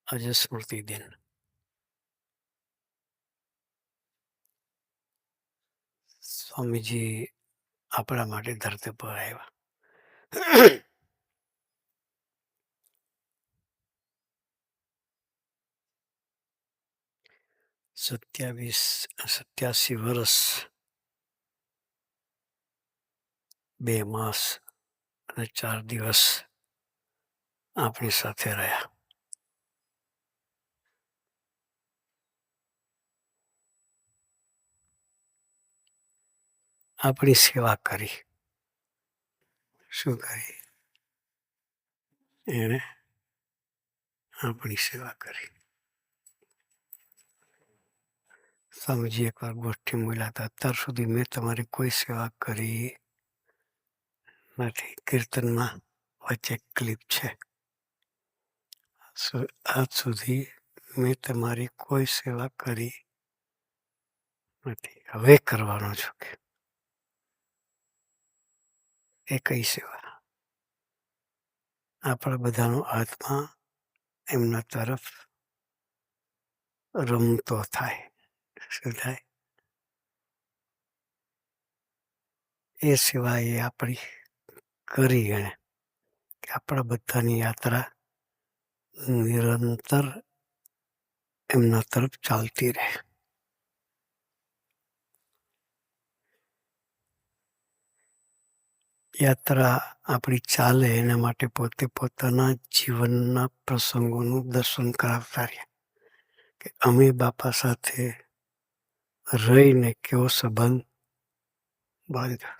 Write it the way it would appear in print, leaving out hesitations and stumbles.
આજે સ્મૃતિ દિન. સ્વામીજી આપણા માટે ધરતી પર આવ્યા. 87 વર્ષ 2 માસ અને 4 દિવસ આપણી સાથે રહ્યા. આપણી સેવા કરી. શું કરી? એણે આપણી સેવા કરી. સ્વામીજી એકવાર ગોષ્ઠી બોલ્યા હતા, અત્યાર સુધી મેં તમારી કોઈ સેવા કરી નથી. કીર્તનમાં વચ્ચે ક્લિપ છે. આજ સુધી મેં તમારી કોઈ સેવા કરી નથી. હવે કરવાનો છું. એ કઈ સેવા? આપણા બધાનો આત્મા એમના તરફ રમતો થાય. શું થાય? એ સેવા એ આપણી કરી એણે કે આપણા બધાની યાત્રા નિરંતર એમના તરફ ચાલતી રહે. યાત્રા આપણી ચાલે એના માટે પોતે પોતાના જીવનના પ્રસંગોનું દર્શન કરાવતા રહ્યા કે અમે બાપા સાથે રહીને કેવો સંબંધ બાંધ્યો.